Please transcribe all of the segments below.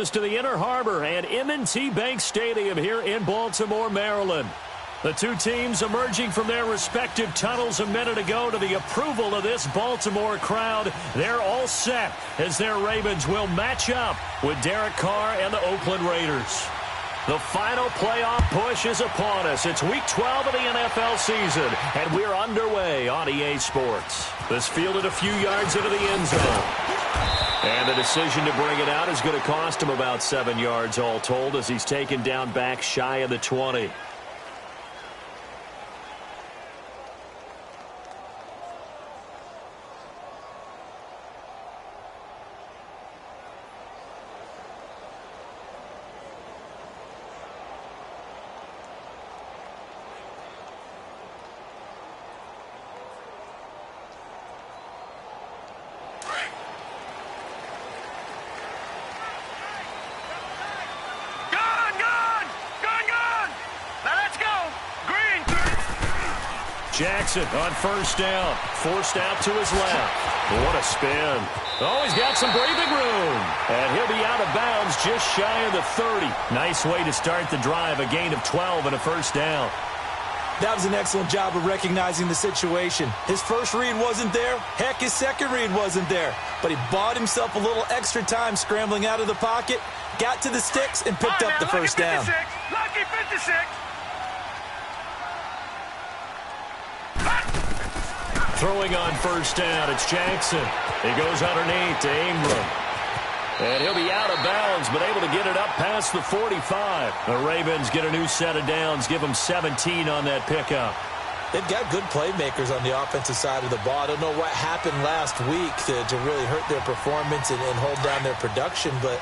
us to the Inner Harbor and M&T Bank Stadium here in Baltimore, Maryland. The two teams emerging from their respective tunnels a minute ago to the approval of this Baltimore crowd. They're all set as their Ravens will match up with Derek Carr and the Oakland Raiders. The final playoff push is upon us. It's Week 12 of the NFL season, and we're underway on EA Sports. This fielded a few yards into the end zone. And the decision to bring it out is going to cost him about 7 yards all told as he's taken down back shy of the 20. Jackson on first down, forced out to his left. What a spin. Oh, he's got some breathing room. And he'll be out of bounds just shy of the 30. Nice way to start the drive, a gain of 12 and a first down. That was an excellent job of recognizing the situation. His first read wasn't there. Heck, his second read wasn't there. But he bought himself a little extra time scrambling out of the pocket, got to the sticks, and picked up the first down. Lucky 56. Throwing on first down, it's Jackson. He goes underneath to Ingram. And he'll be out of bounds, but able to get it up past the 45. The Ravens get a new set of downs, give them 17 on that pickup. They've got good playmakers on the offensive side of the ball. I don't know what happened last week to really hurt their performance and hold down their production, but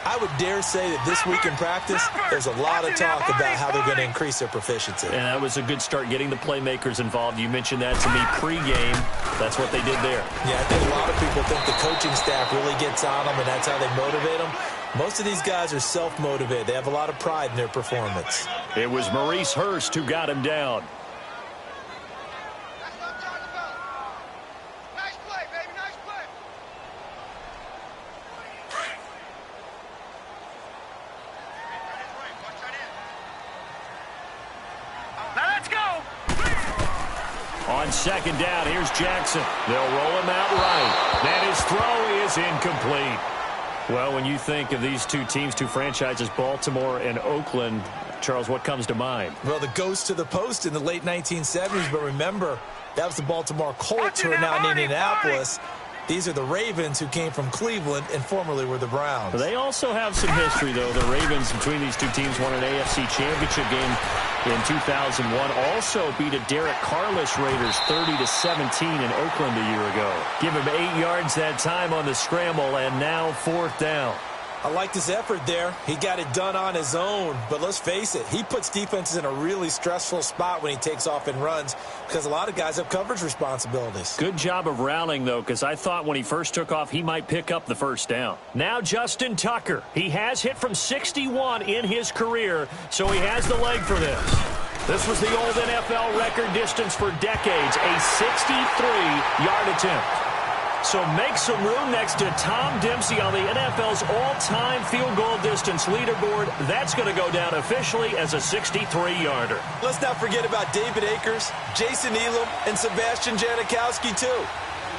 I would dare say that this week in practice, there's a lot of talk about how they're going to increase their proficiency. And that was a good start getting the playmakers involved. You mentioned that to me pregame. That's what they did there. Yeah, I think a lot of people think the coaching staff really gets on them, and that's how they motivate them. Most of these guys are self-motivated. They have a lot of pride in their performance. It was Maurice Hurst who got him down. On second down, here's Jackson. They'll roll him out right. And his throw is incomplete. Well, when you think of these two teams, two franchises, Baltimore and Oakland, Charles, what comes to mind? Well, the ghost to the post in the late 1970s, but remember, that was the Baltimore Colts who are now in Indianapolis. These are the Ravens who came from Cleveland and formerly were the Browns. They also have some history, though. The Ravens, between these two teams, won an AFC championship game in 2001. Also beat a Derek Carr-less Raiders 30-17 in Oakland a year ago. Give him 8 yards that time on the scramble, and now fourth down. I liked his effort there. He got it done on his own. But let's face it, he puts defenses in a really stressful spot when he takes off and runs because a lot of guys have coverage responsibilities. Good job of rallying, though, because I thought when he first took off, he might pick up the first down. Now Justin Tucker. He has hit from 61 in his career, so he has the leg for this. This was the old NFL record distance for decades, a 63-yard attempt. So make some room next to Tom Dempsey on the NFL's all-time field goal distance leaderboard. That's going to go down officially as a 63-yarder. Let's not forget about David Akers, Jason Elam, and Sebastian Janikowski, too.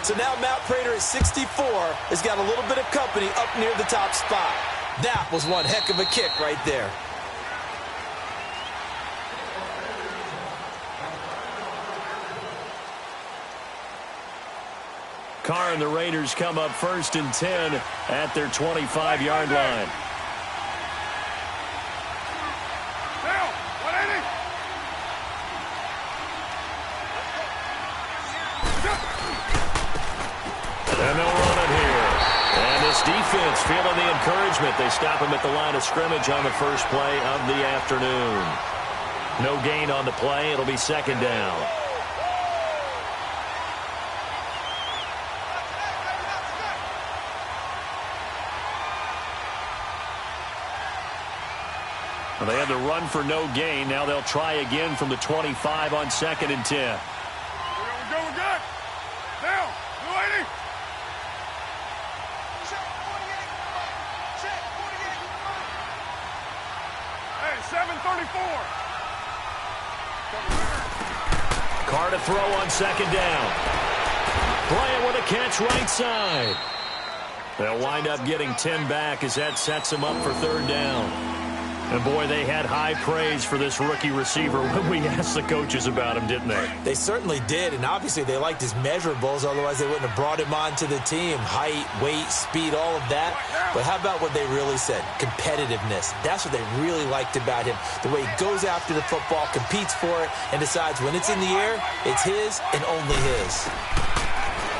So now Matt Prater at 64 has got a little bit of company up near the top spot. That was one heck of a kick right there. Carr and the Raiders come up first and 10 at their 25-yard line. And they'll run it here. And this defense feeling the encouragement. They stop him at the line of scrimmage on the first play of the afternoon. No gain on the play. It'll be second down. Well, they had the run for no gain. Now they'll try again from the 25 on second and 10. We're good. Now, 280. 7:34. Carr to throw on second down. Bryant with a catch right side. They'll wind up getting 10 back as that sets them up for third down. And, boy, they had high praise for this rookie receiver when we asked the coaches about him, didn't they? They certainly did, and obviously they liked his measurables. Otherwise, they wouldn't have brought him onto the team. Height, weight, speed, all of that. But how about what they really said? Competitiveness. That's what they really liked about him. The way he goes after the football, competes for it, and decides when it's in the air, it's his and only his.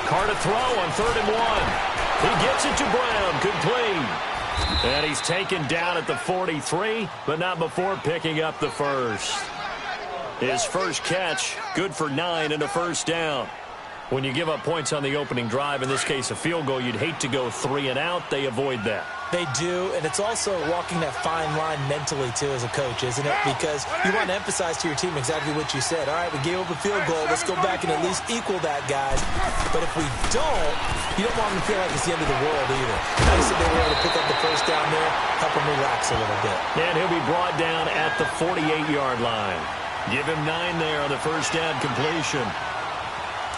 Carr to throw on 3rd and 1. He gets it to Brown, complete. And he's taken down at the 43, but not before picking up the first. His first catch, good for 9 and a first down. When you give up points on the opening drive, in this case a field goal, you'd hate to go 3 and out. They avoid that. They do, and it's also walking that fine line mentally, too, as a coach, isn't it? Because you want to emphasize to your team exactly what you said. All right, we gave up a field goal. Let's go back and at least equal that, guys. But if we don't, you don't want them to feel like it's the end of the world either. Nice that they were able to pick up the first down there, help them relax a little bit. And he'll be brought down at the 48-yard line. Give him 9 there on the first down completion.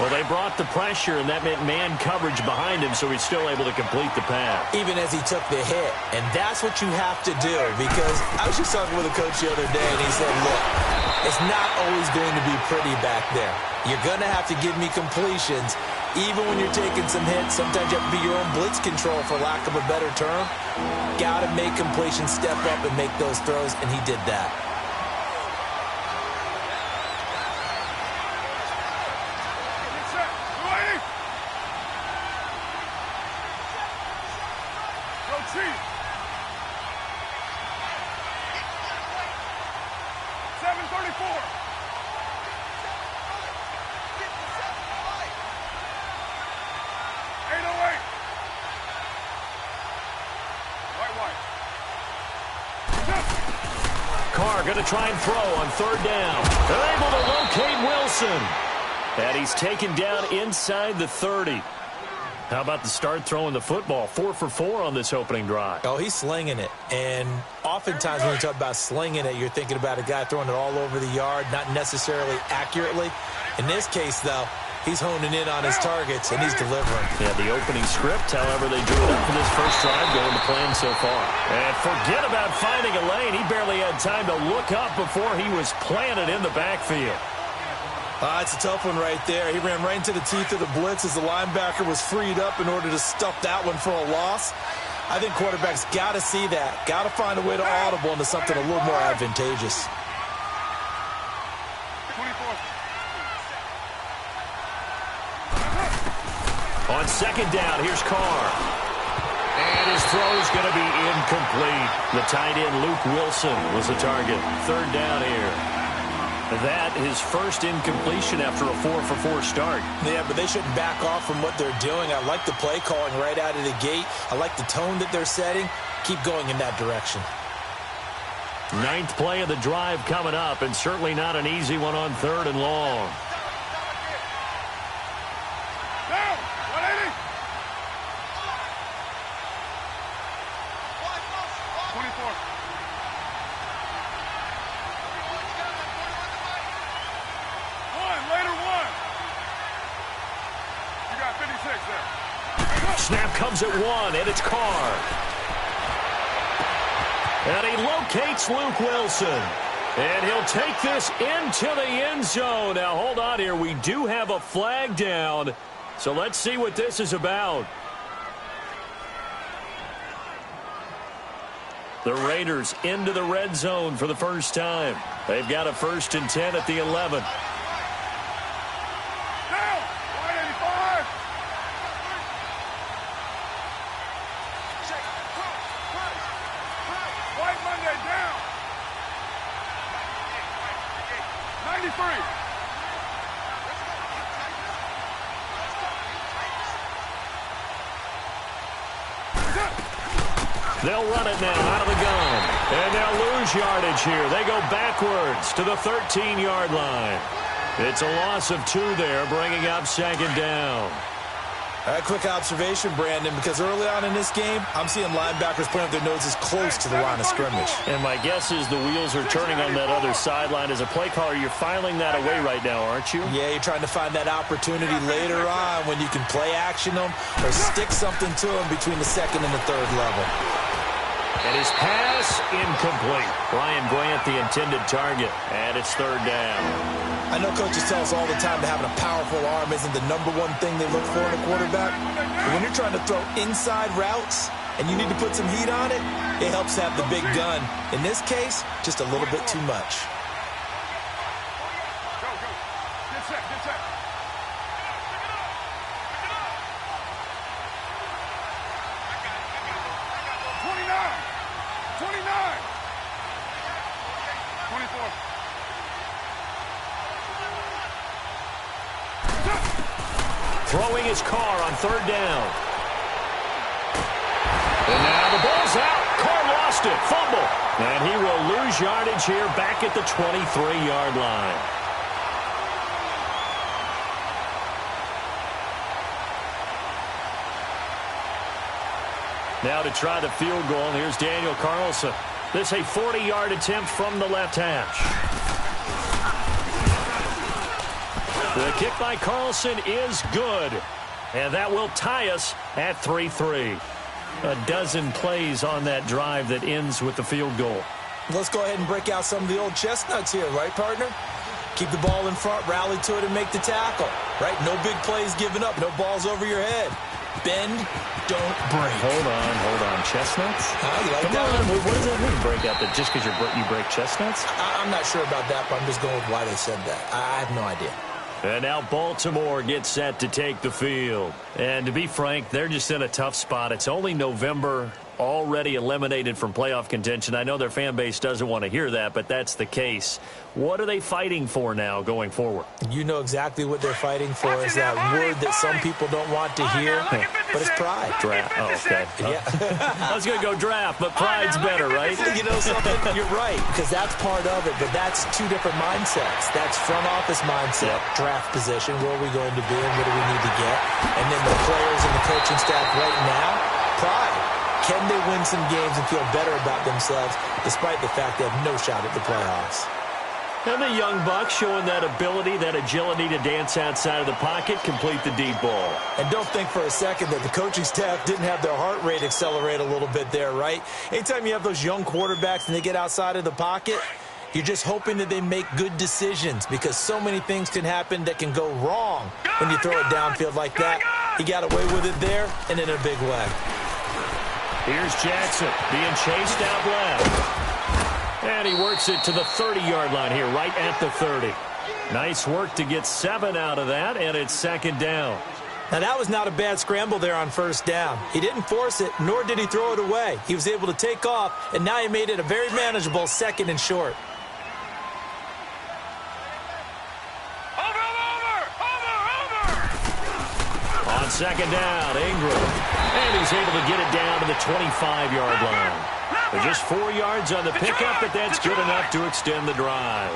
Well, they brought the pressure, and that meant man coverage behind him, so he's still able to complete the pass. Even as he took the hit. And that's what you have to do, because I was just talking with a coach the other day, and he said, look, it's not always going to be pretty back there. You're going to have to give me completions. Even when you're taking some hits, sometimes you have to be your own blitz control, for lack of a better term. Got to make completions, step up, and make those throws, and he did that. Carr going to try and throw on 3rd down. They're able to locate Wilson. And he's taken down inside the 30. How about the start throwing the football? 4 for 4 on this opening drive. Oh, he's slinging it. And oftentimes when you talk about slinging it, you're thinking about a guy throwing it all over the yard, not necessarily accurately. In this case, though, he's honing in on his targets, and he's delivering. Yeah, the opening script, however, they drew it up for this first drive, going to plan so far. And forget about finding a lane. He barely had time to look up before he was planted in the backfield. It's a tough one right there. He ran right into the teeth of the blitz as the linebacker was freed up in order to stuff that one for a loss. I think quarterbacks got to see that. Got to find a way to audible into something a little more advantageous. 24. On 2nd down, here's Carr. And his throw's going to be incomplete. The tight end, Luke Wilson, was the target. 3rd down here. That his first incompletion after a 4 for 4 start. Yeah, but they shouldn't back off from what they're doing. I like the play calling right out of the gate. I like the tone that they're setting. Keep going in that direction. 9th play of the drive coming up, and certainly not an easy one on 3rd and long. Down, 180. 24. Snap comes at 1, and it's Carr. And he locates Luke Wilson. And he'll take this into the end zone. Now, hold on here. We do have a flag down. So let's see what this is about. The Raiders into the red zone for the first time. They've got a 1st and 10 at the 11. They'll run it now out of the gun. And they'll lose yardage here. They go backwards to the 13-yard line. It's a loss of 2 there, bringing up 2nd down. A quick observation, Brandon, because early on in this game, I'm seeing linebackers putting up their noses close to the line of scrimmage. And my guess is the wheels are turning on that other sideline. As a play caller, you're filing that away right now, aren't you? Yeah, you're trying to find that opportunity later on when you can play action them or stick something to them between the second and the third level. And his pass incomplete. Ryan Grant, the intended target, and it's third down. I know coaches tell us all the time that having a powerful arm isn't the number one thing they look for in a quarterback. But when you're trying to throw inside routes and you need to put some heat on it, it helps have the big gun. In this case, just a little bit too much. Go, go. Get set, get set. 24. Throwing his car on third down. And now the ball's out. Carr lost it. Fumble. And he will lose yardage here back at the 23-yard line. Now to try the field goal, here's Daniel Carlson. This a 40-yard attempt from the left hash. The kick by Carlson is good. And that will tie us at 3-3. A dozen plays on that drive that ends with the field goal. Let's go ahead and break out some of the old chestnuts here, right, partner? Keep the ball in front, rally to it, and make the tackle, right? No big plays given up, no balls over your head. Bend, don't break. Hold on. Chestnuts? You like Come that on. one? What does that mean, break out? That just because you break chestnuts? I'm not sure about that, but I'm just going with why they said that. I have no idea. And now Baltimore gets set to take the field. And to be frank, they're just in a tough spot. It's only November, already eliminated from playoff contention. I know their fan base doesn't want to hear that, but that's the case. What are they fighting for now going forward? You know exactly what they're fighting for is that word that some people don't want to hear, but it's pride. Draft. Oh, okay. Yeah. I was going to go draft, but pride's better, right? You know something? You're right, because that's part of it, but that's two different mindsets. That's front office mindset, draft position, where are we going to be and what do we need to get? And then the players and the coaching staff right now, pride. Can they win some games and feel better about themselves despite the fact they have no shot at the playoffs? And the young bucks showing that ability, that agility to dance outside of the pocket, complete the deep ball. And don't think for a second that the coaching staff didn't have their heart rate accelerate a little bit there, right? Anytime you have those young quarterbacks and they get outside of the pocket, you're just hoping that they make good decisions because so many things can happen that can go wrong when you throw it downfield like that. He got away with it there and in a big way. Here's Jackson being chased out left. And he works it to the 30-yard line here, right at the 30. Nice work to get 7 out of that, and it's second down. Now, that was not a bad scramble there on first down. He didn't force it, nor did he throw it away. He was able to take off, and now he made it a very manageable second and short. On second down, Ingram. And he's able to get it down to the 25-yard line. They're just 4 yards on the pickup, but that's good enough to extend the drive.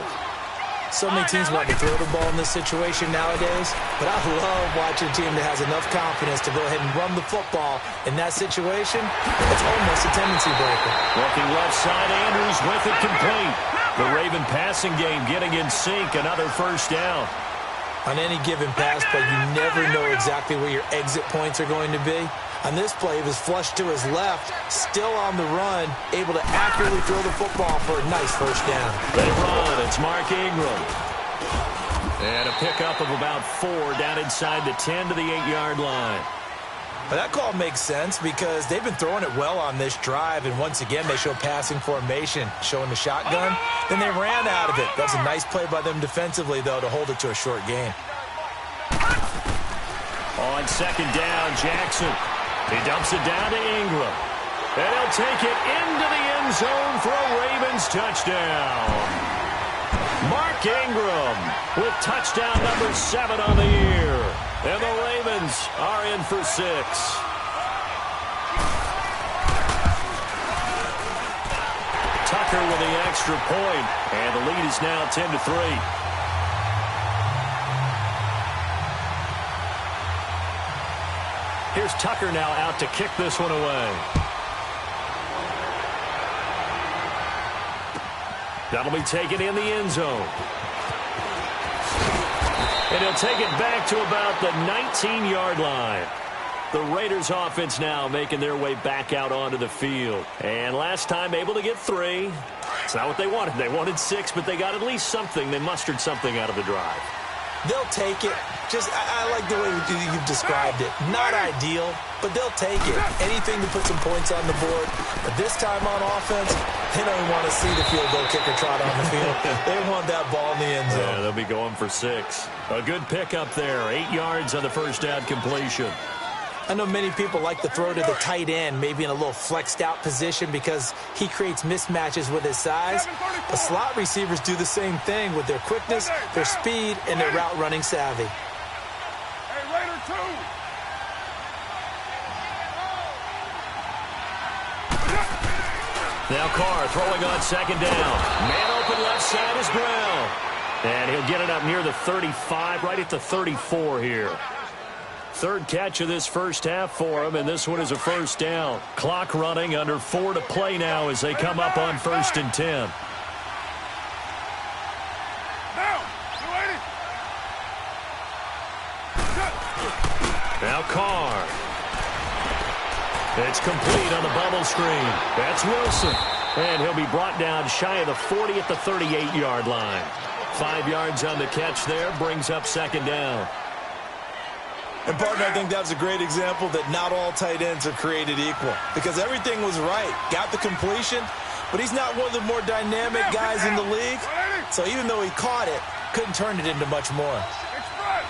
So many teams want to throw the ball in this situation nowadays, but I love watching a team that has enough confidence to go ahead and run the football. In that situation, it's almost a tendency breaker. Looking left side, Andrews with it complete. The Raven passing game getting in sync, another first down. On any given pass play, you never know exactly where your exit points are going to be. On this play, he was flushed to his left, still on the run, able to accurately throw the football for a nice first down. They run. It's Mark Ingram. And a pickup of about 4 down inside the 10 to the 8-yard line. But that call makes sense because they've been throwing it well on this drive, and once again, they show passing formation, showing the shotgun. Then they ran out of it. That's a nice play by them defensively, though, to hold it to a short gain. On second down, Jackson. He dumps it down to Ingram. And he'll take it into the end zone for a Ravens touchdown. Mark Ingram with touchdown number 7 on the year. And the Ravens are in for 6. Tucker with the extra point. And the lead is now 10-3. Tucker now out to kick this one away. That'll be taken in the end zone. And he'll take it back to about the 19-yard line. The Raiders offense now making their way back out onto the field. And last time able to get 3. It's not what they wanted. They wanted 6, but they got at least something. They mustered something out of the drive. They'll take it. I like the way you've described it. Not ideal, but they'll take it. Anything to put some points on the board. But this time on offense, they don't even want to see the field goal kicker trot on the field. They want that ball in the end zone. Yeah, they'll be going for 6. A good pickup there. 8 yards on the first down completion. I know many people like to throw to the tight end, maybe in a little flexed out position because he creates mismatches with his size. The slot receivers do the same thing with their quickness, their speed, and their route running savvy. Hey, Raider 2. Now Carr throwing on second down. Man open left side is Brown. And he'll get it up near the 35, right at the 34 here. Third catch of this first half for him, and this one is a first down. Clock running, under 4 to play now as they come up on 1st and 10. Now Carr. It's complete on the bubble screen. That's Wilson. And he'll be brought down shy of the 40 at the 38-yard line. 5 yards on the catch there, brings up second down. And, partner, I think that was a great example that not all tight ends are created equal because everything was right. Got the completion, but he's not one of the more dynamic guys in the league. So even though he caught it, couldn't turn it into much more. Express.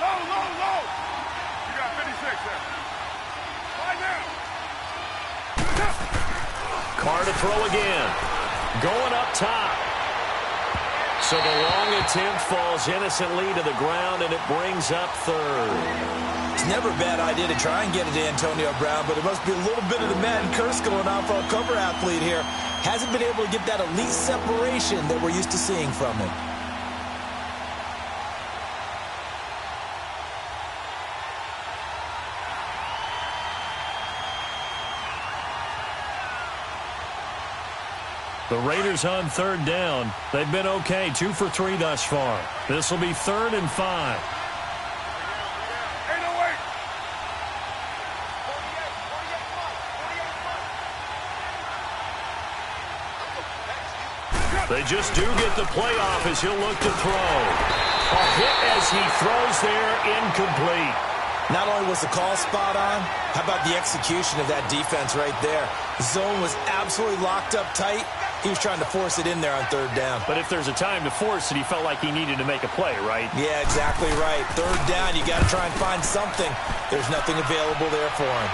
Low, low, low. You got 56 there. Slide down. Carr to throw again. Going up top. So the long attempt falls innocently to the ground, and it brings up 3rd. It's never a bad idea to try and get it to Antonio Brown, but it must be a little bit of the Madden curse going on for our cover athlete here. Hasn't been able to get that elite separation that we're used to seeing from him. The Raiders on 3rd down. They've been okay, 2 for 3 thus far. This will be 3rd and 5. 808. They just do get the playoff as he'll look to throw. A hit as he throws there, incomplete. Not only was the call spot on, how about the execution of that defense right there? The zone was absolutely locked up tight. He was trying to force it in there on 3rd down. But if there's a time to force it, he felt like he needed to make a play, right? Yeah, exactly right. 3rd down, you got to try and find something. There's nothing available there for him.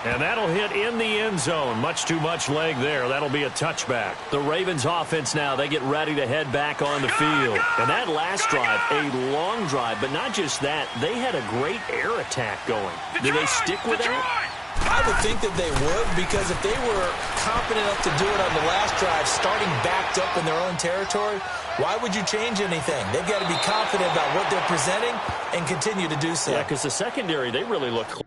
And that'll hit in the end zone. Much too much leg there. That'll be a touchback. The Ravens offense now, they get ready to head back on the field. And that last drive, a long drive, but not just that. They had a great air attack going. Did they stick with that? I would think that they would, because if they were confident enough to do it on the last drive, starting backed up in their own territory, why would you change anything? They've got to be confident about what they're presenting and continue to do so. Yeah, because the secondary, they really look clear.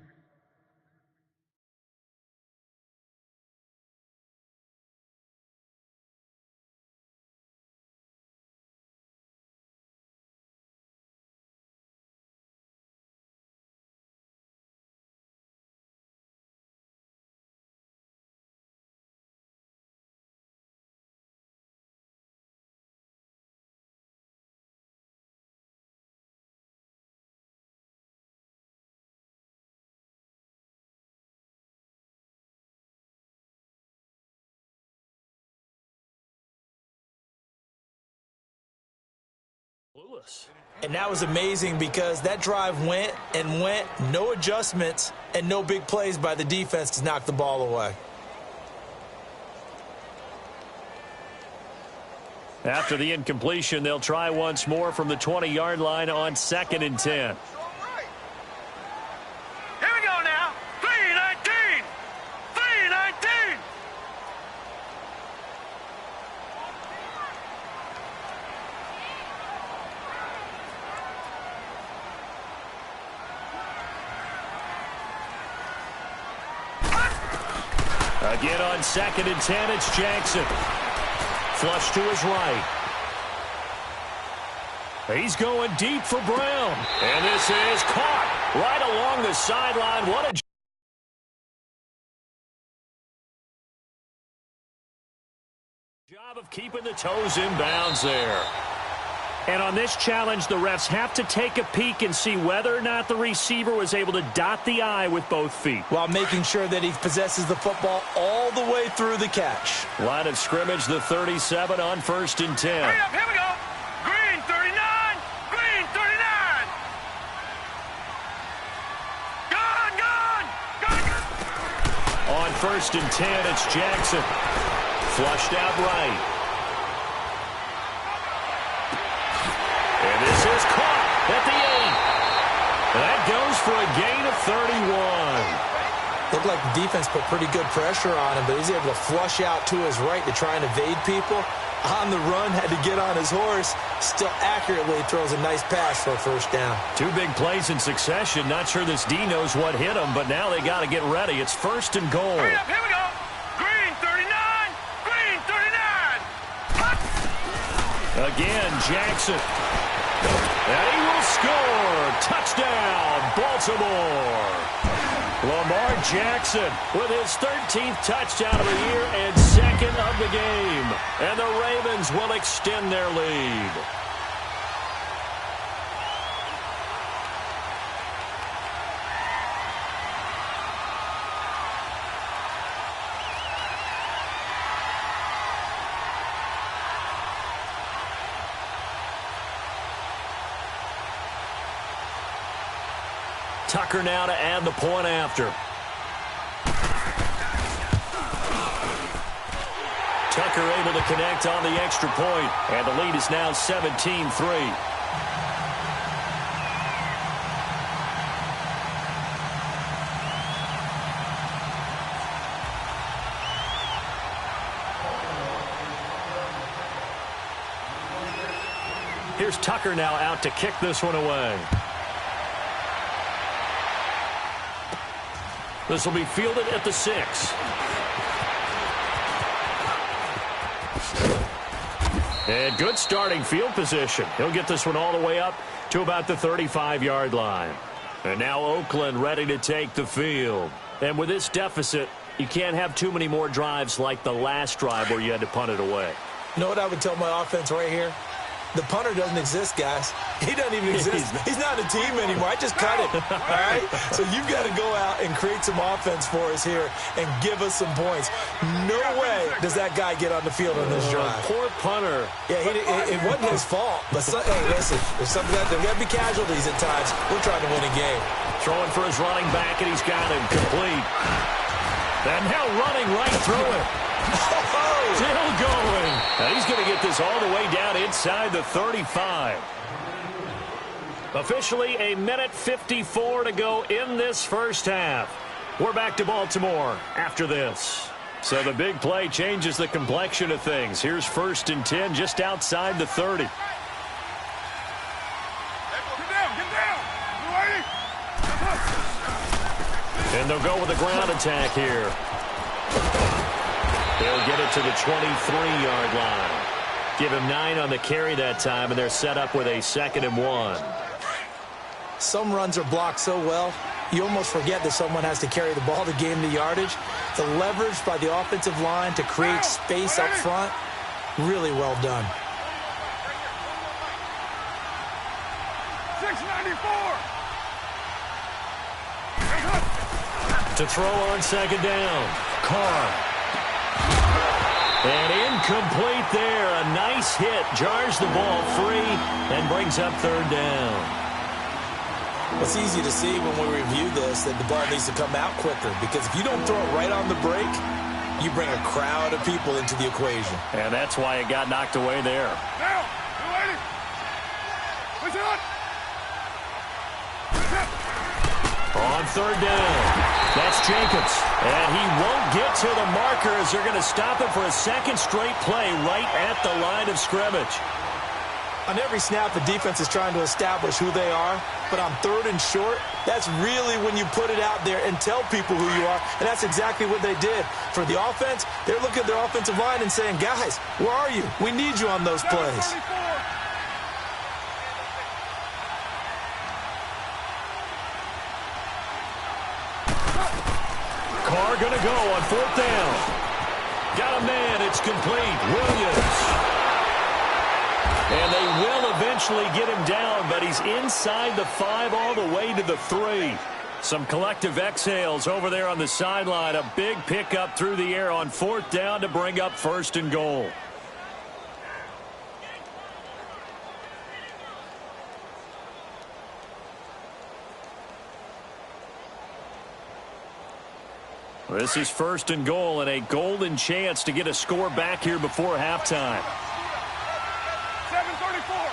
And that was amazing because that drive went and went, no adjustments and no big plays by the defense to knock the ball away. After the incompletion, they'll try once more from the 20-yard line on 2nd and 10. Here we go now. 3-19. 3-19. Again on 2nd and 10, it's Jackson. Flush to his right. He's going deep for Brown. And this is caught right along the sideline. What a job of keeping the toes in bounds there. And on this challenge, the refs have to take a peek and see whether or not the receiver was able to dot the I with both feet, while making sure that he possesses the football all the way through the catch. Line of scrimmage, the 37 on 1st and 10. Hurry up, here we go. Green 39. Green 39. Gone. On 1st and 10, it's Jackson. Flushed out right. And this is caught at the 8. That goes for a gain of 31. Looked like the defense put pretty good pressure on him, but he's able to flush out to his right to try and evade people. On the run, had to get on his horse. Still accurately throws a nice pass for a first down. 2 big plays in succession. Not sure this D knows what hit him, but now they got to get ready. It's 1st and goal. Hurry up, here we go. Green 39. Green 39. Again, Jackson. And he will score. Touchdown, Baltimore. Lamar Jackson with his 13th touchdown of the year and 2nd of the game. And the Ravens will extend their lead. Tucker now to add the point after. Tucker able to connect on the extra point, and the lead is now 17-3. Here's Tucker now out to kick this one away. This will be fielded at the 6. And good starting field position. He'll get this one all the way up to about the 35-yard line. And now Oakland ready to take the field. And with this deficit, you can't have too many more drives like the last drive where you had to punt it away. You know what I would tell my offense right here? The punter doesn't exist, guys. He doesn't even exist. He's not a team anymore. I just cut it, all right? So you've got to go out and create some offense for us here and give us some points. No way does that guy get on the field on this drive. Poor punter. Yeah, it wasn't his fault. But, hey, listen, there's got to be casualties at times. We're trying to win a game. Throwing for his running back, and he's got him complete. And now running right through it. Still going. And he's going to get this all the way down inside the 35. Officially a minute 54 to go in this first half. We're back to Baltimore after this. So the big play changes the complexion of things. Here's 1st and 10 just outside the 30. Get down. And they'll go with a ground attack here. They'll get it to the 23-yard line. Give him 9 on the carry that time, and they're set up with a 2nd and 1. Some runs are blocked so well, you almost forget that someone has to carry the ball to gain the yardage. The leverage by the offensive line to create space up front, really well done. 694. To throw on 2nd down. Carr. And incomplete there. A nice hit. Jars the ball free and brings up 3rd down. It's easy to see when we review this that the ball needs to come out quicker, because if you don't throw it right on the break, you bring a crowd of people into the equation. And that's why it got knocked away there. Now, you ready? Push it on. On 3rd down. That's Jacobs. And he won't get to the marker as they're going to stop him for a 2nd straight play right at the line of scrimmage. On every snap, the defense is trying to establish who they are, but on 3rd and short, that's really when you put it out there and tell people who you are, and that's exactly what they did. For the offense, they're looking at their offensive line and saying, guys, where are you? We need you on those plays. Carr going to go on 4th down. Got a man. It's complete. Williams. And they will eventually get him down, but he's inside the 5 all the way to the 3. Some collective exhales over there on the sideline. A big pickup through the air on 4th down to bring up 1st and goal. This is 1st and goal and a golden chance to get a score back here before halftime. 7:34.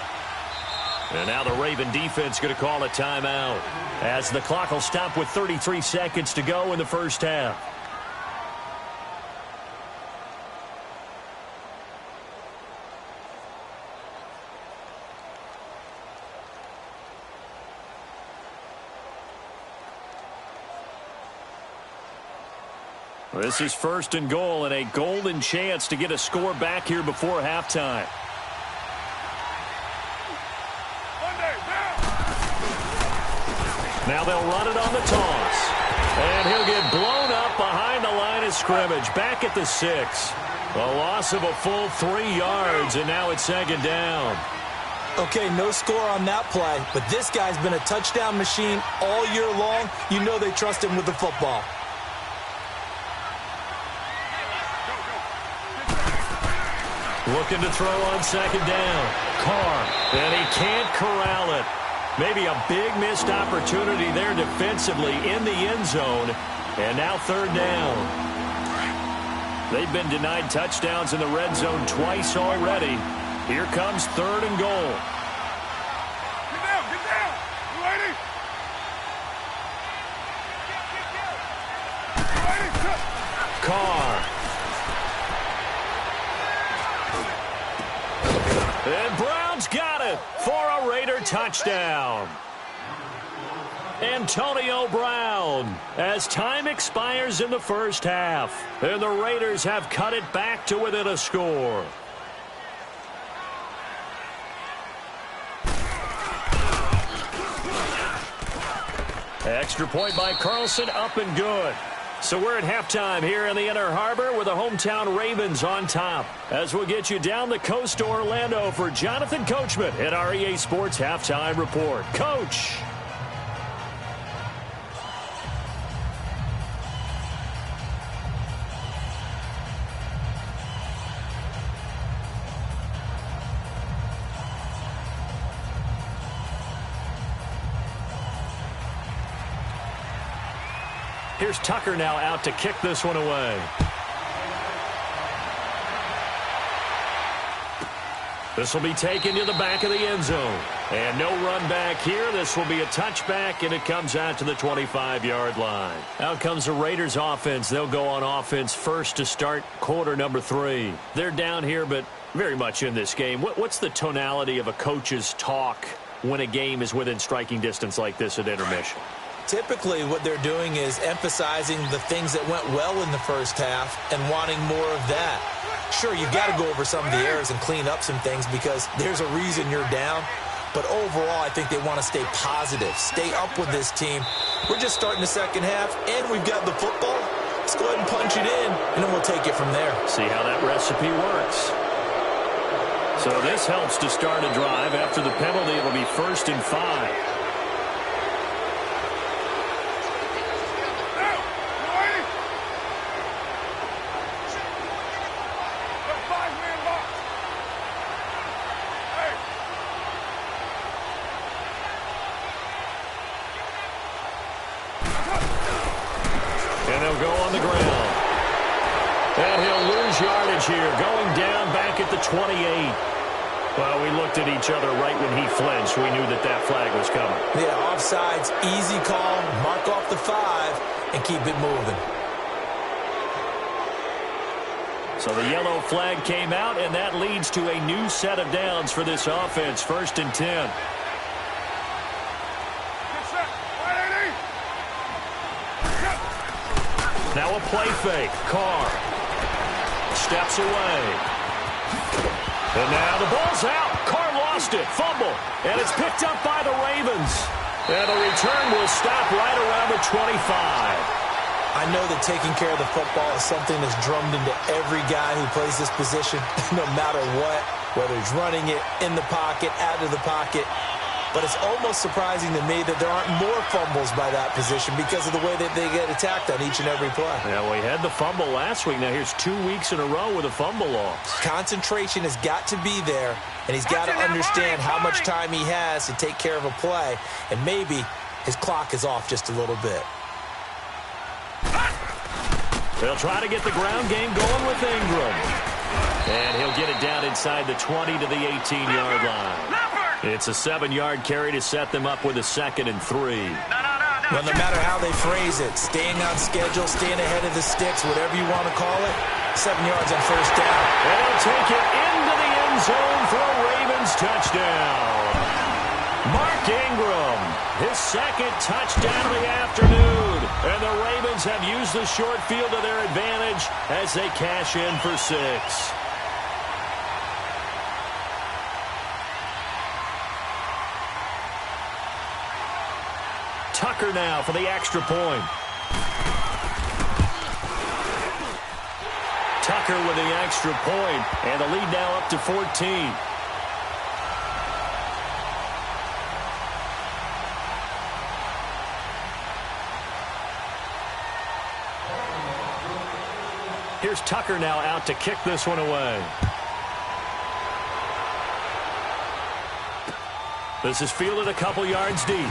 And now the Raven defense going to call a timeout as the clock will stop with 33 seconds to go in the first half. This is 1st and goal and a golden chance to get a score back here before halftime. Now they'll run it on the toss. And he'll get blown up behind the line of scrimmage. Back at the 6. A loss of a full 3 yards, and now it's 2nd down. Okay, no score on that play, but this guy's been a touchdown machine all year long. You know they trust him with the football. Looking to throw on 2nd down. Carr, and he can't corral it. Maybe a big missed opportunity there defensively in the end zone. And now 3rd down. They've been denied touchdowns in the red zone twice already. Here comes 3rd and goal. Get down, get down. You ready? You ready? Carr. And Brown's got it for a Raider touchdown. Antonio Brown, as time expires in the first half, and the Raiders have cut it back to within a score. Extra point by Carlson, up and good. So we're at halftime here in the Inner Harbor with the hometown Ravens on top. As we'll get you down the coast to Orlando for Jonathan Coachman at our EA Sports Halftime Report. Coach. Here's Tucker now out to kick this one away. This will be taken to the back of the end zone. And no run back here. This will be a touchback, and it comes out to the 25-yard line. Out comes the Raiders offense. They'll go on offense first to start quarter number 3. They're down here, but very much in this game. What's the tonality of a coach's talk when a game is within striking distance like this at intermission? Typically, what they're doing is emphasizing the things that went well in the first half and wanting more of that. Sure, you've got to go over some of the errors and clean up some things because there's a reason you're down. But overall, I think they want to stay positive, stay up with this team. We're just starting the second half, and we've got the football. Let's go ahead and punch it in, and then we'll take it from there. See how that recipe works. So this helps to start a drive. After the penalty, it'll be 1st and 5. Here, going down back at the 28. Well, we looked at each other right when he flinched. We knew that that flag was coming. Yeah, offsides, easy call, mark off the 5, and keep it moving. So the yellow flag came out, and that leads to a new set of downs for this offense. 1st and 10. Now a play fake. Carr steps away. And now the ball's out. Carr lost it. Fumble. And it's picked up by the Ravens. And the return will stop right around the 25. I know that taking care of the football is something that's drummed into every guy who plays this position, no matter what, whether he's running it, in the pocket, out of the pocket. But it's almost surprising to me that there aren't more fumbles by that position because of the way that they get attacked on each and every play. Yeah, we had the fumble last week. Now here's 2 weeks in a row with a fumble loss. Concentration has got to be there, and he's got to understand how much time he has to take care of a play, and maybe his clock is off just a little bit. They'll try to get the ground game going with Ingram. And he'll get it down inside the 20 to the 18-yard line. It's a 7-yard carry to set them up with a 2nd and 3. Well, no matter how they phrase it, staying on schedule, staying ahead of the sticks, whatever you want to call it, 7 yards on 1st down. And they'll take it into the end zone for a Ravens touchdown. Mark Ingram, his 2nd touchdown of the afternoon. And the Ravens have used the short field to their advantage as they cash in for 6. Tucker now for the extra point. Tucker with the extra point, and the lead now up to 14. Here's Tucker now out to kick this one away. This is fielded a couple yards deep.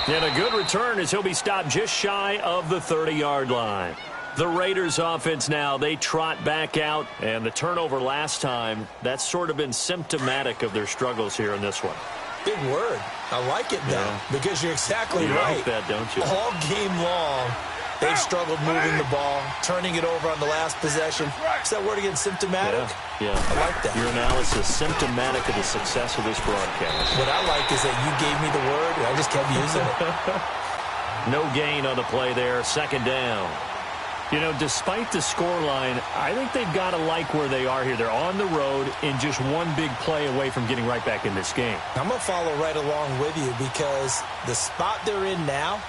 And a good return as he'll be stopped just shy of the 30-yard line. The Raiders offense now, they trot back out, and the turnover last time, that's sort of been symptomatic of their struggles here in this one. Big word. I like it, though, because you're exactly right. You like that, don't you? All game long, they've struggled moving the ball, turning it over on the last possession. Is that word again, symptomatic? Yeah. I like that. Your analysis, symptomatic of the success of this broadcast. What I like is that you gave me the word, and I just kept using it. No gain on the play there, 2nd down. You know, despite the scoreline, I think they've got to like where they are here. They're on the road and just one big play away from getting right back in this game. I'm going to follow right along with you because the spot they're in now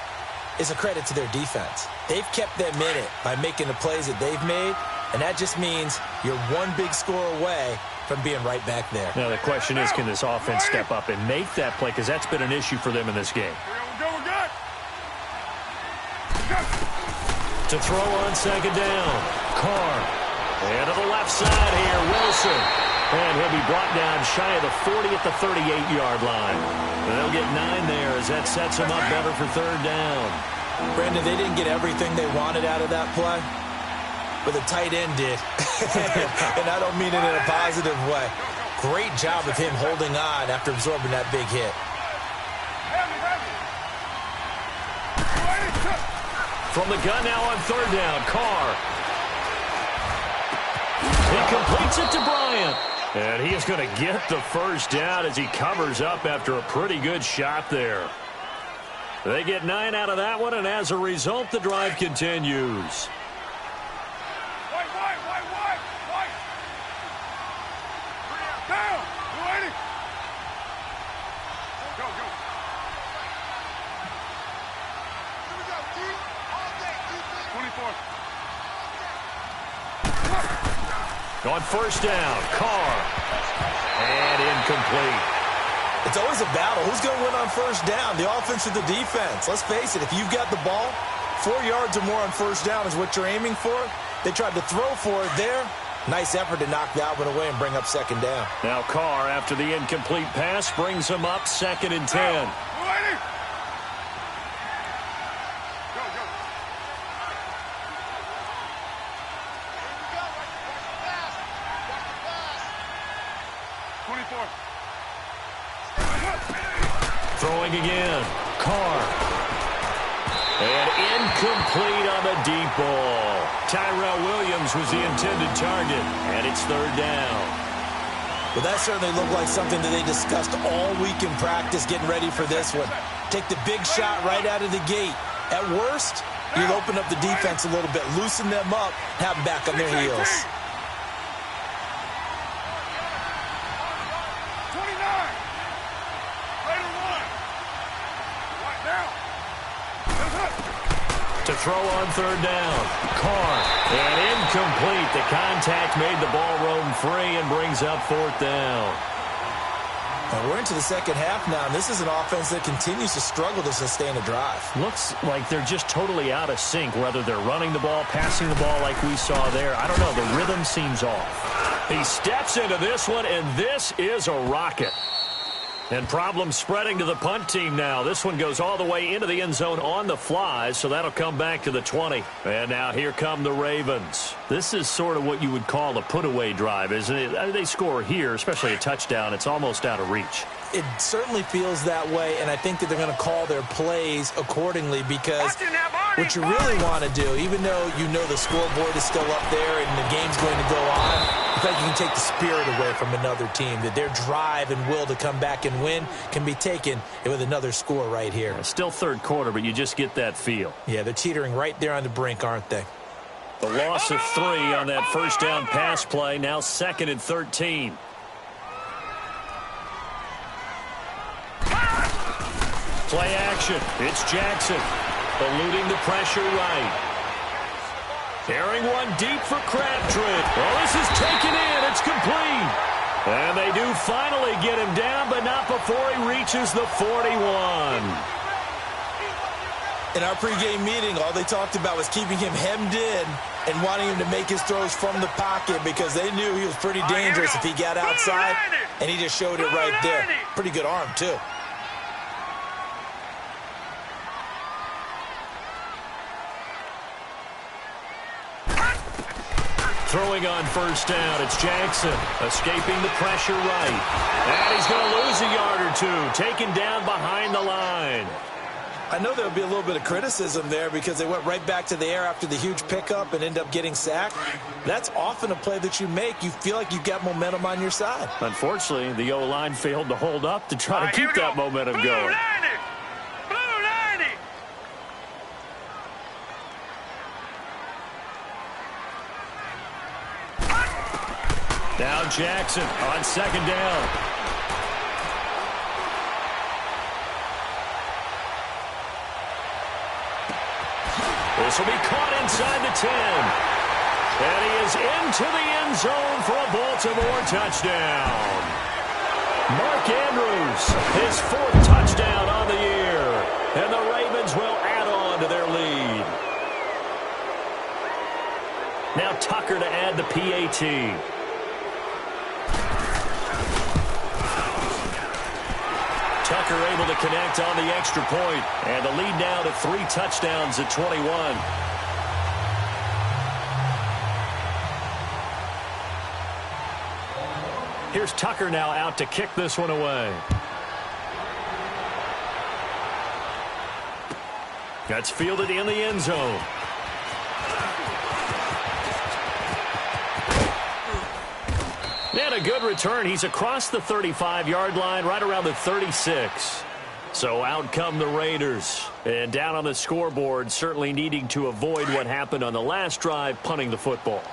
is a credit to their defense. They've kept them in it by making the plays that they've made, and that just means you're one big score away from being right back there. Now, the question is, can this offense step up and make that play? Because that's been an issue for them in this game. To throw on 2nd down. Carr. And to the left side here, Wilson. And he'll be brought down shy of the 40 at the 38-yard line. And they'll get 9 there as that sets them up better for 3rd down. Brandon, they didn't get everything they wanted out of that play, but the tight end did. And I don't mean it in a positive way. Great job of him holding on after absorbing that big hit. From the gun now on 3rd down, Carr. He completes it to Bryant. And he is going to get the 1st down as he covers up after a pretty good shot there. They get 9 out of that one, and as a result, the drive continues. Down! Ready? Go, go. Here we go, deep. All day, deep. 24. On 1st down, Carr. And incomplete. It's always a battle. Who's going to win on 1st down, the offense or the defense? Let's face it, if you've got the ball, 4 yards or more on 1st down is what you're aiming for. They tried to throw for it there. Nice effort to knock that one away and bring up 2nd down. Now Carr, after the incomplete pass, brings him up 2nd and 10. Ready? Go, go. 24. Throwing again. Carr. And incomplete on the deep ball. Tyrell Williams was the intended target, and it's third down. Well, that certainly looked like something that they discussed all week in practice, getting ready for this one. Take the big shot right out of the gate. At worst, you'll open up the defense a little bit, loosen them up, have them back on their heels. 29. Raider 1. Right now. To throw on third down. Carr. And incomplete. The contact made the ball roam free and brings up fourth down. And we're into the second half now, and this is an offense that continues to struggle to sustain a drive. Looks like they're just totally out of sync, whether they're running the ball, passing the ball like we saw there. I don't know. The rhythm seems off. He steps into this one, and this is a rocket. And problems spreading to the punt team now. This one goes all the way into the end zone on the fly, so that'll come back to the 20. And now here come the Ravens. This is sort of what you would call a put-away drive, isn't it? They score here, especially a touchdown. It's almost out of reach. It certainly feels that way, and I think that they're going to call their plays accordingly because what you really want to do, even though you know the scoreboard is still up there and the game's going to go on, I think you can take the spirit away from another team, that their drive and will to come back and win can be taken with another score right here. Still third quarter, but you just get that feel. Yeah, they're teetering right there on the brink, aren't they? The loss of 3 on that first down pass play, now 2nd and 13. Play action. It's Jackson. Eluding the pressure right. Carrying one deep for Crabtree. Well, this is taken in. It's complete. And they do finally get him down, but not before he reaches the 41. In our pregame meeting, all they talked about was keeping him hemmed in and wanting him to make his throws from the pocket because they knew he was pretty dangerous if he got outside, and he just showed it right there. Pretty good arm, too. Throwing on first down, it's Jackson, escaping the pressure right. And he's going to lose a yard or two, taken down behind the line. I know there'll be a little bit of criticism there because they went right back to the air after the huge pickup and end up getting sacked. That's often a play that you make. You feel like you've got momentum on your side. Unfortunately, the O-line failed to hold up to try to keep that momentum going. Now Jackson on second down. This will be caught inside the 10. And he is into the end zone for a Baltimore touchdown. Mark Andrews, his 4th touchdown on the year. And the Ravens will add on to their lead. Now Tucker to add the PAT. Tucker able to connect on the extra point, and the lead now to 3 touchdowns at 21. Here's Tucker now out to kick this one away. That's fielded in the end zone. And a good return. He's across the 35-yard line, right around the 36. So out come the Raiders. And down on the scoreboard, certainly needing to avoid what happened on the last drive, punting the football.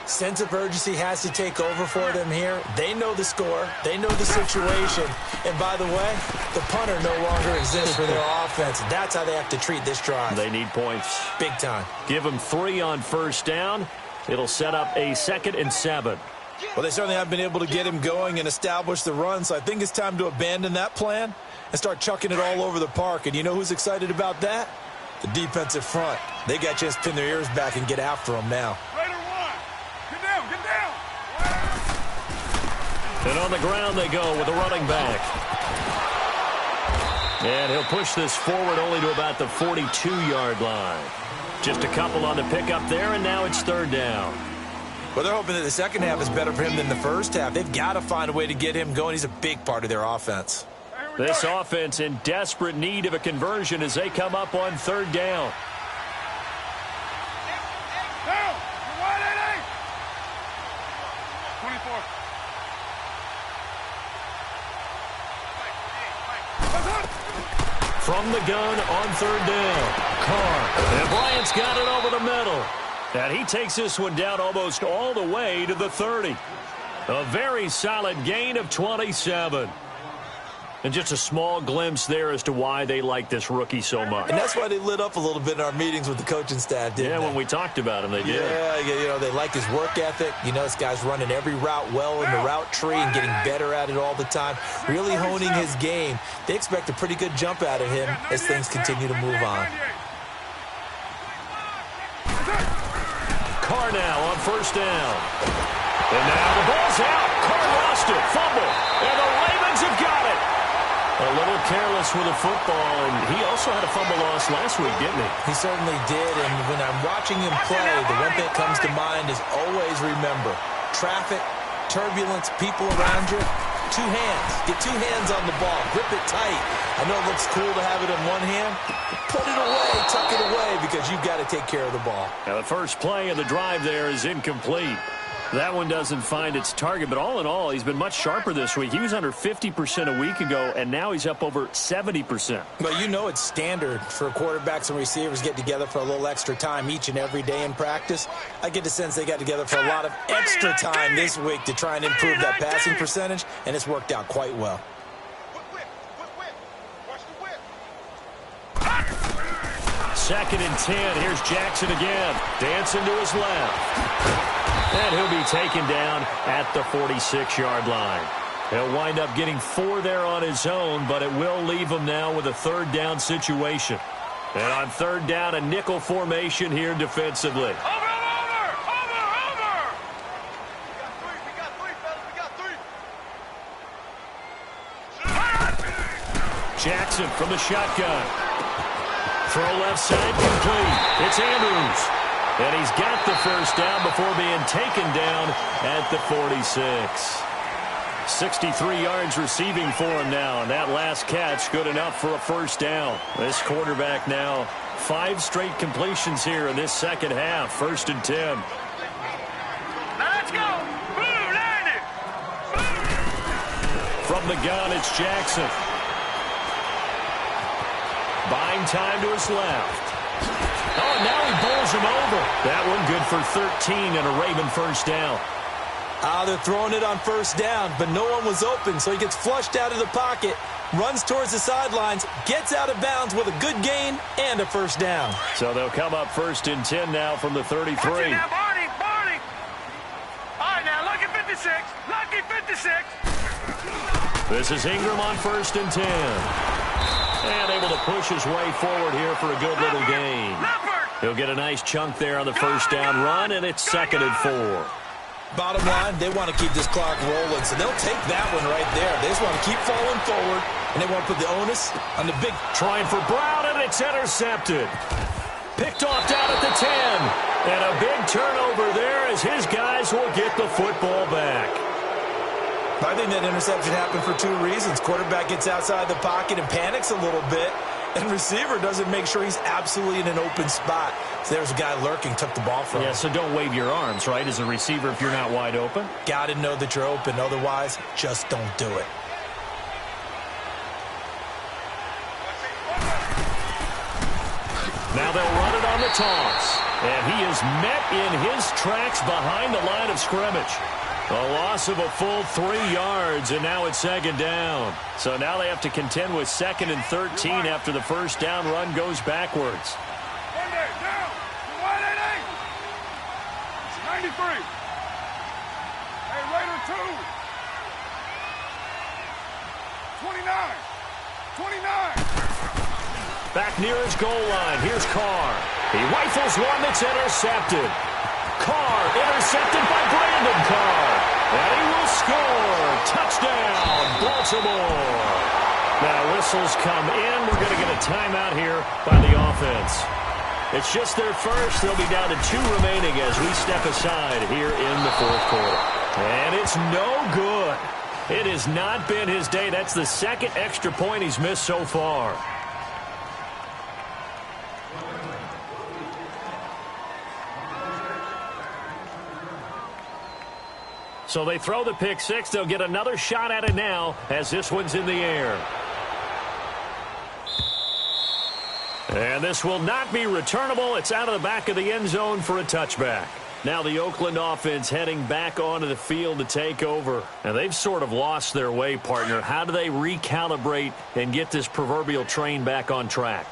Sense of urgency has to take over for them here. They know the score. They know the situation. And by the way, the punter no longer exists for their offense. That's how they have to treat this drive. They need points. Big time. Give them 3 on first down. It'll set up a 2nd and 7. Well, they certainly have been able to get him going and establish the run, so I think it's time to abandon that plan and start chucking it all over the park. And you know who's excited about that? The defensive front. They got a chance to pin their ears back and get after him now. Raider 1. Get down, get down. And on the ground they go with a running back. And he'll push this forward only to about the 42-yard line. Just a couple on the pickup there, and now it's third down. Well, they're hoping that the second half is better for him than the first half. They've got to find a way to get him going. He's a big part of their offense. This offense in desperate need of a conversion as they come up on third down. Baltimore. From the gun on third down, Carr. And Bryant's got it over the middle. And he takes this one down almost all the way to the 30. A very solid gain of 27. And just a small glimpse there as to why they like this rookie so much. And that's why they lit up a little bit in our meetings with the coaching staff, didn't they? When we talked about him, they did. Yeah, you know, they like his work ethic. You know, this guy's running every route well in the route tree and getting better at it all the time, really honing his game. They expect a pretty good jump out of him as things continue to move on. Carr now on first down. And now the ball's out. Carr lost it. Fumble. And the Ravens have got it. A little careless with the football, and he also had a fumble loss last week, didn't he? He certainly did, and when I'm watching him play, the one thing that comes to mind is always remember, traffic, turbulence, people around you, two hands. Get two hands on the ball. Grip it tight. I know it looks cool to have it in one hand. Put it away, tuck it away, because you've got to take care of the ball. Now the first play of the drive there is incomplete. That one doesn't find its target, but all in all, he's been much sharper this week. He was under 50% a week ago, and now he's up over 70%. Well, you know it's standard for quarterbacks and receivers get together for a little extra time each and every day in practice. I get the sense they got together for a lot of extra time this week to try and improve that passing percentage, and it's worked out quite well. Second and 10. Here's Jackson again. Dancing to his left. And he'll be taken down at the 46-yard line. He'll wind up getting 4 there on his own, but it will leave him now with a third down situation. And on third down, a nickel formation here defensively. Over! We got three, fellas. We got three. Jackson from the shotgun. Throw left side complete. It's Andrews. And he's got the first down before being taken down at the 46. 63 yards receiving for him now. And that last catch good enough for a first down. This quarterback now 5 straight completions here in this second half. First and 10. Now let's go. Boom, landed. From the gun, it's Jackson. Buying time to his left. Oh, and now he bowls him over. That one good for 13 and a Raven first down. They're throwing it on first down, but no one was open, so he gets flushed out of the pocket, runs towards the sidelines, gets out of bounds with a good gain and a first down. So they'll come up first and 10 now from the 33. Watch it now, Barney. All right, now, lucky 56. Lucky 56. This is Ingram on first and 10. And able to push his way forward here for a good little gain. He'll get a nice chunk there on the first down run, and it's second and 4. Bottom line, they want to keep this clock rolling, so they'll take that one right there. They just want to keep falling forward, and they want to put the onus on the big. Trying for Brown, and it's intercepted. Picked off down at the 10. And a big turnover there as his guys will get the football back. I think that interception happened for 2 reasons. Quarterback gets outside the pocket and panics a little bit, and receiver doesn't make sure he's absolutely in an open spot. So there's a guy lurking, took the ball from him. Yeah, so don't wave your arms, right, as a receiver if you're not wide open. Got to know that you're open. Otherwise, just don't do it. Now they'll run it on the toss. And he is met in his tracks behind the line of scrimmage. A loss of a full 3 yards, and now it's second down. So now they have to contend with second and 13 after the first down run goes backwards. Monday, down. 188. 93. Hey, Raider 2. 29. Back near his goal line. Here's Carr. He rifles one that's intercepted. Carr intercepted by Brandon Carr. And he will score. Touchdown, Baltimore. Now whistles come in. We're going to get a timeout here by the offense. It's just their first. They'll be down to 2 remaining as we step aside here in the fourth quarter. And it's no good. It has not been his day. That's the second extra point he's missed so far. So they throw the pick six. They'll get another shot at it now as this one's in the air. And this will not be returnable. It's out of the back of the end zone for a touchback. Now the Oakland offense heading back onto the field to take over. And they've sort of lost their way, partner. How do they recalibrate and get this proverbial train back on track?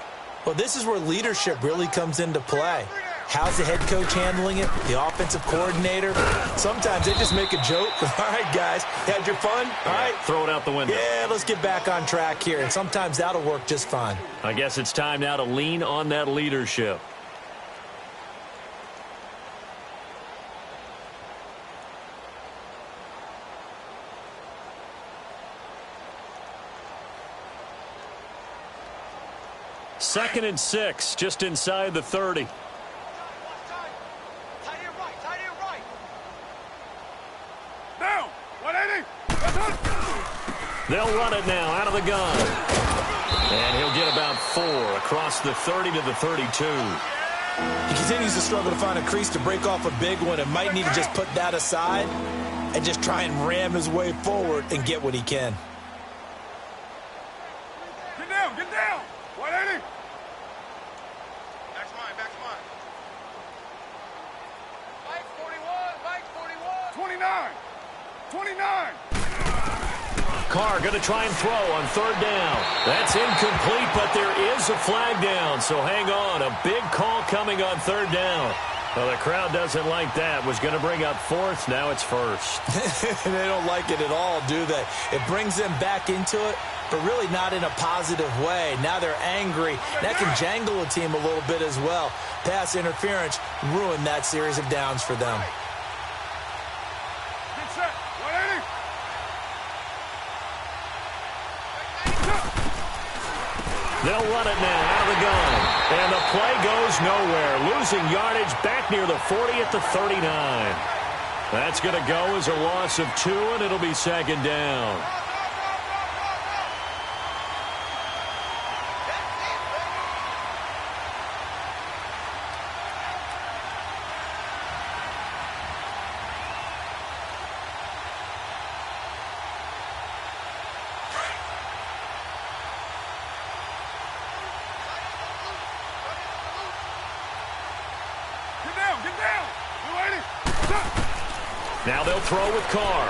Well, this is where leadership really comes into play. How's the head coach handling it? The offensive coordinator? Sometimes they just make a joke. All right, guys, had your fun? All right. Throw it out the window. Yeah, let's get back on track here. And sometimes that'll work just fine. I guess it's time now to lean on that leadership. Second and 6, just inside the 30. Down. 180. They'll run it now out of the gun. And he'll get about 4 across the 30 to the 32. He continues to struggle to find a crease to break off a big one and might need to just put that aside and just try and ram his way forward and get what he can. Get down. Get down. 180. Back's mine. Back's mine. Mike 41. Mike 41. 29. 29. Carr going to try and throw on third down. That's incomplete, but there is a flag down, so hang on. A big call coming on third down. Well, the crowd doesn't like that. Was going to bring up fourth. Now it's first. They don't like it at all, do they? It brings them back into it, but really not in a positive way. Now they're angry. That can jangle a team a little bit as well. Pass interference ruined that series of downs for them. Get set. 180. They'll run it now out of the gun. And the play goes nowhere. Losing yardage back near the 40 at the 39. That's going to go as a loss of 2, and it'll be second down. Now they'll throw with Carr.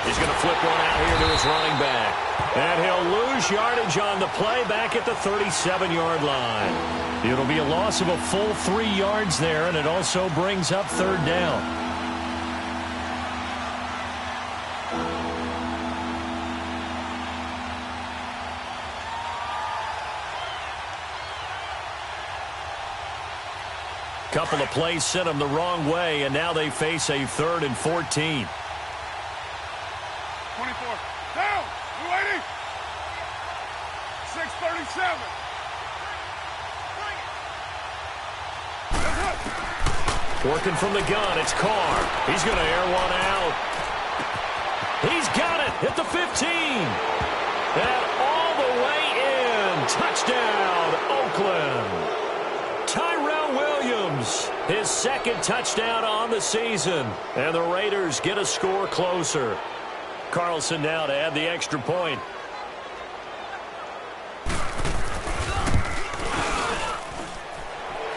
He's going to flip one out here to his running back. And he'll lose yardage on the play back at the 37-yard line. It'll be a loss of a full 3 yards there, and it also brings up third down. Couple of plays sent them the wrong way, and now they face a 3rd and 14. 24. Down. 280. 637. Working from the gun, it's Carr. He's going to air one out. He's got it at the 15. And all the way in. Touchdown, Oakland. Tyrell Williams, his 2nd touchdown on the season. And the Raiders get a score closer. Carlson now to add the extra point.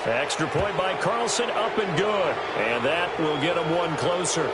Extra point by Carlson, up and good. And that will get him 1 closer.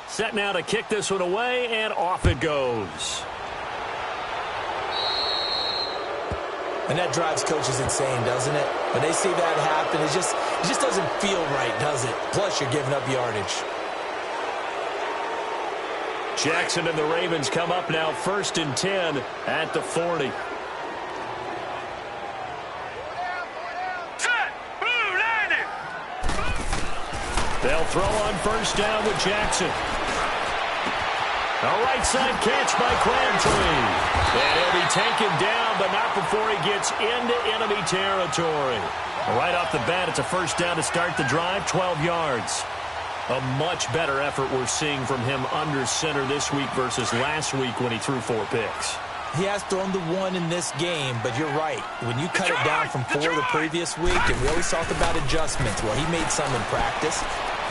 Set now to kick this one away, and off it goes. And that drives coaches insane, doesn't it? When they see that happen, it just doesn't feel right, does it? Plus, you're giving up yardage. Jackson and the Ravens come up now 1st and 10 at the 40. They'll throw on 1st down with Jackson. A right side catch by Crabtree. And he'll be taken down, but not before he gets into enemy territory. Right off the bat, it's a 1st down to start the drive, 12 yards. A much better effort we're seeing from him under center this week versus last week when he threw 4 picks. He has thrown the 1 in this game, but you're right. When you cut it down from 4 the previous week, and we always talk about adjustments, well, he made some in practice,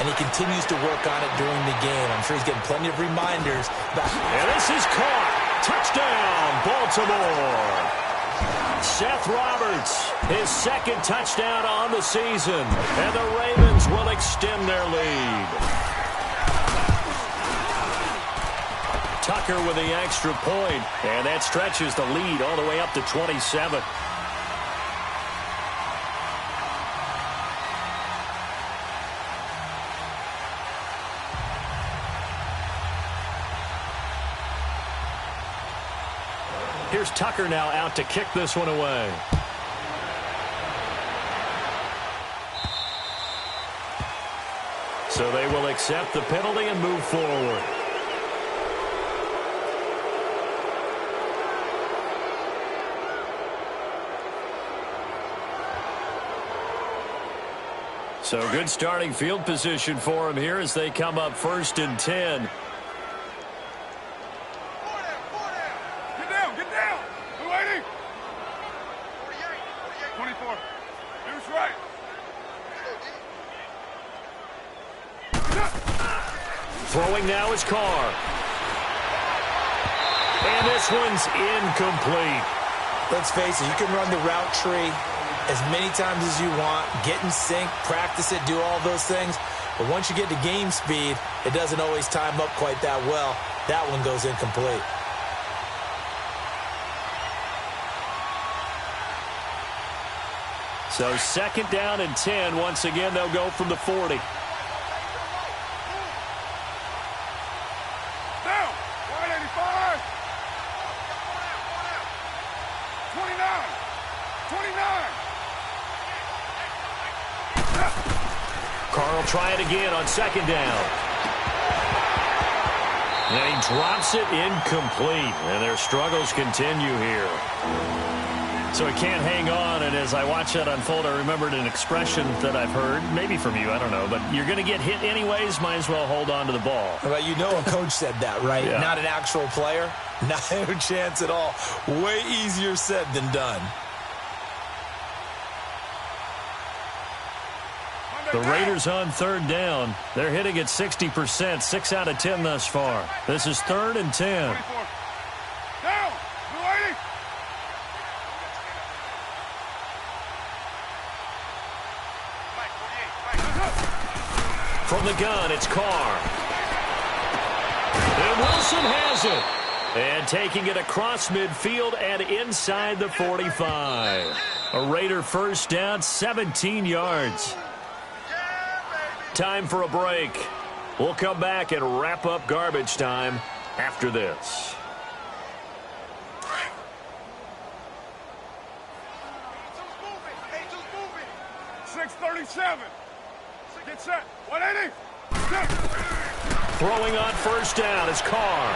and he continues to work on it during the game. I'm sure he's getting plenty of reminders. And this is caught. Touchdown, Baltimore. Seth Roberts, his 2nd touchdown on the season, and the Ravens will extend their lead. Tucker with the extra point, and that stretches the lead all the way up to 27. Here's Tucker now out to kick this one away. So they will accept the penalty and move forward. So good starting field position for him here as they come up 1st and 10. Get down. Who waiting? 24. Deuce right. Throwing now is Carr. And this one's incomplete. Let's face it, you can run the route tree as many times as you want, get in sync, practice it, do all those things. But once you get to game speed, it doesn't always time up quite that well. That one goes incomplete. So 2nd down and 10. Once again, they'll go from the 40. Down. 185. 29. 29. Carr will try it again on 2nd down. And he drops it incomplete. And their struggles continue here. So he can't hang on, and as I watch that unfold, I remembered an expression that I've heard, maybe from you, I don't know, but you're going to get hit anyways, might as well hold on to the ball. Well, you know a coach said that, right? Yeah. Not an actual player. Not a chance at all. Way easier said than done. The Raiders on 3rd down. They're hitting at 60%, 6 out of 10 thus far. This is 3rd and 10. 24. Down. Who waiting? From the gun, it's Carr. And Wilson has it. And taking it across midfield and inside the 45. A Raider 1st down, 17 yards. Time for a break. We'll come back and wrap up garbage time after this. .637. Get set. 180. Throwing on 1st down is Carr.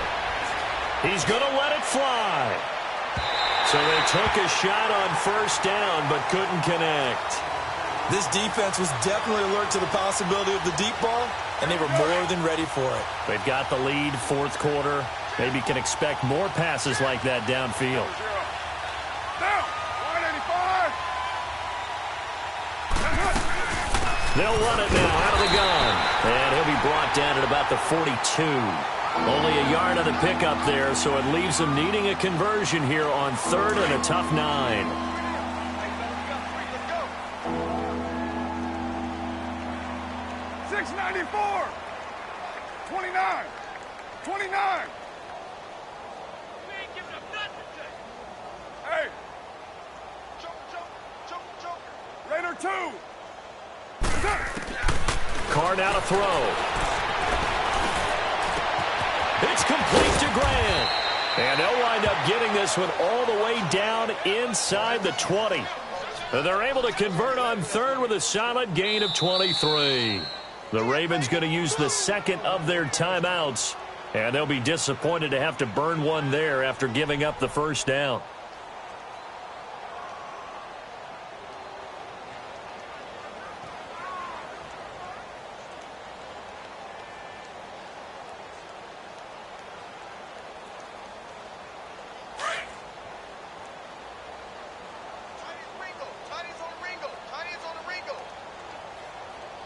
He's going to let it fly. So they took a shot on 1st down but couldn't connect. This defense was definitely alert to the possibility of the deep ball, and they were more than ready for it. They've got the lead, 4th quarter. Maybe can expect more passes like that downfield. Down. 185. They'll run it now out of the gun. And he'll be brought down at about the 42. Only a yard on the pickup there, so it leaves them needing a conversion here on 3rd and a tough 9. 694. 29. 29. We ain't giving up nothing. Hey. 2. Carr now to throw. It's complete to Grant. And they'll wind up getting this one all the way down inside the 20. And they're able to convert on third with a solid gain of 23. The Ravens going to use the second of their timeouts. And they'll be disappointed to have to burn one there after giving up the first down.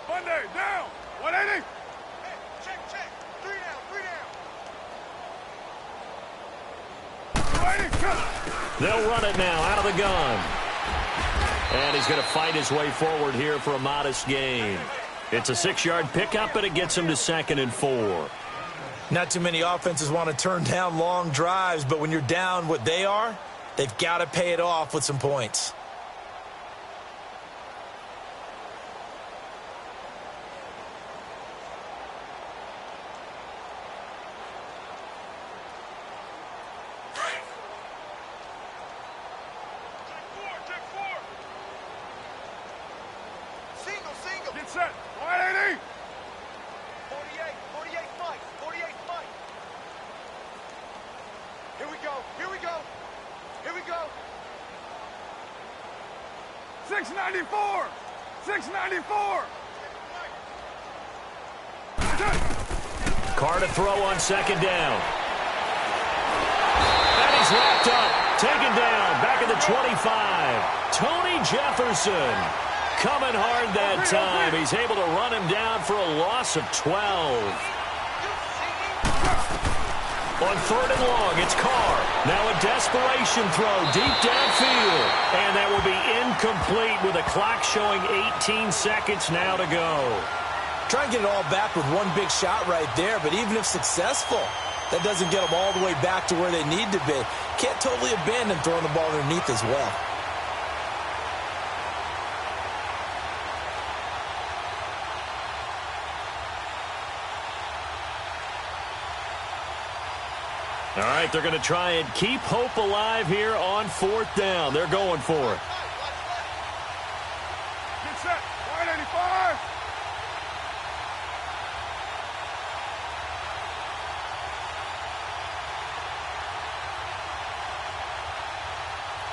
Monday, down. 180. Check. 3 down. 280. They'll run it now out of the gun. And he's going to fight his way forward here for a modest gain. It's a 6-yard pickup, but it gets him to 2nd and 4. Not too many offenses want to turn down long drives, but when you're down what they are, they've got to pay it off with some points. Check 4. Single. Get set. 180. 48 fight. Here we go. 694. 694. Carr to throw on 2nd down. And he's wrapped up. Taken down. Back at the 25. Tony Jefferson coming hard that time. He's able to run him down for a loss of 12. On 3rd and long, it's Carr. Now a desperation throw deep downfield. And that will be incomplete with the clock showing 18 seconds now to go. Try and get it all back with one big shot right there, but even if successful, that doesn't get them all the way back to where they need to be. Can't totally abandon throwing the ball underneath as well. All right, they're going to try and keep hope alive here on 4th down. They're going for it. Get set. 185.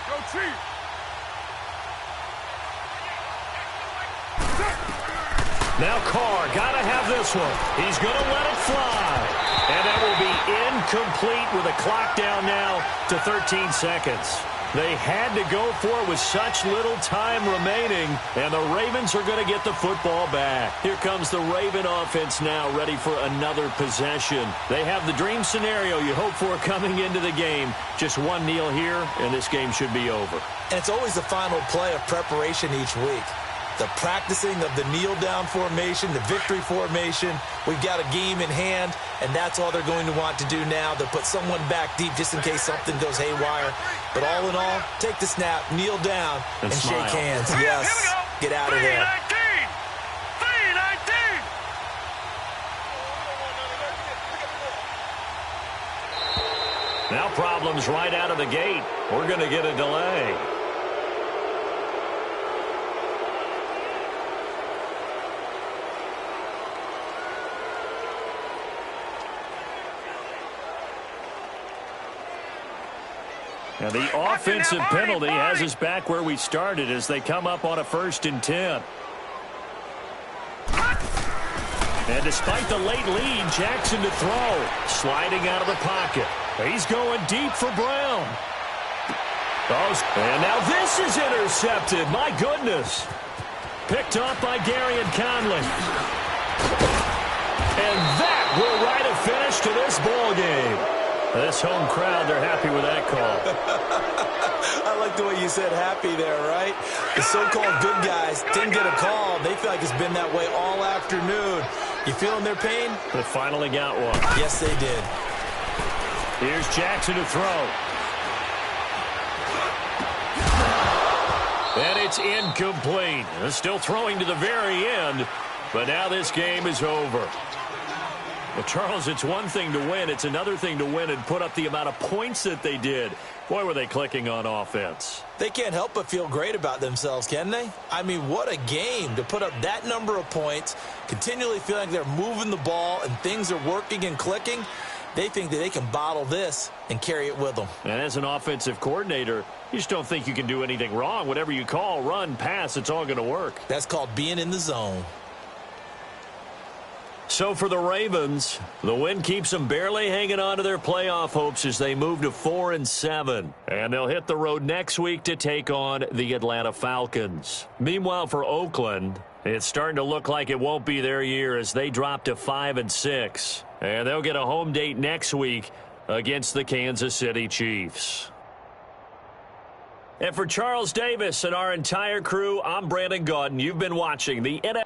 Go Chief. Now Carr, got to have this one. He's going to let it fly. And that will be incomplete with the clock down now to 13 seconds. They had to go for it with such little time remaining, and the Ravens are going to get the football back. Here comes the Raven offense now, ready for another possession. They have the dream scenario you hope for coming into the game. Just one kneel here, and this game should be over. And it's always the final play of preparation each week. The practicing of the kneel-down formation, the victory formation. We've got a game in hand, and that's all they're going to want to do now. They'll put someone back deep just in case something goes haywire. But all in all, take the snap, kneel down, and shake hands. Yes, get out of there. 319. Now problems right out of the gate. We're going to get a delay. Now the offensive penalty has us back where we started as they come up on a 1st and 10. And despite the late lead, Jackson to throw. Sliding out of the pocket. He's going deep for Brown. And now this is intercepted. My goodness. Picked off by Gary and Conley. And that will write a finish to this ball game. This home crowd, they're happy with that call. I like the way you said happy there, right? The so-called good guys didn't get a call. They feel like it's been that way all afternoon. You feeling their pain? They finally got one. Yes, they did. Here's Jackson to throw. And It's incomplete. Still throwing to the very end, but now this game is over. Well, Charles, it's one thing to win. It's another thing to win and put up the amount of points that they did. Boy, were they clicking on offense. They can't help but feel great about themselves, can they? I mean, what a game to put up that number of points, continually feeling like they're moving the ball and things are working and clicking. They think that they can bottle this and carry it with them. And as an offensive coordinator, you just don't think you can do anything wrong. Whatever you call, run, pass, it's all going to work. That's called being in the zone. So for the Ravens, the win keeps them barely hanging on to their playoff hopes as they move to 4-7. And they'll hit the road next week to take on the Atlanta Falcons. Meanwhile, for Oakland, it's starting to look like it won't be their year as they drop to 5-6. And they'll get a home date next week against the Kansas City Chiefs. And for Charles Davis and our entire crew, I'm Brandon Gaudin. You've been watching the NFL.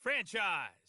franchise.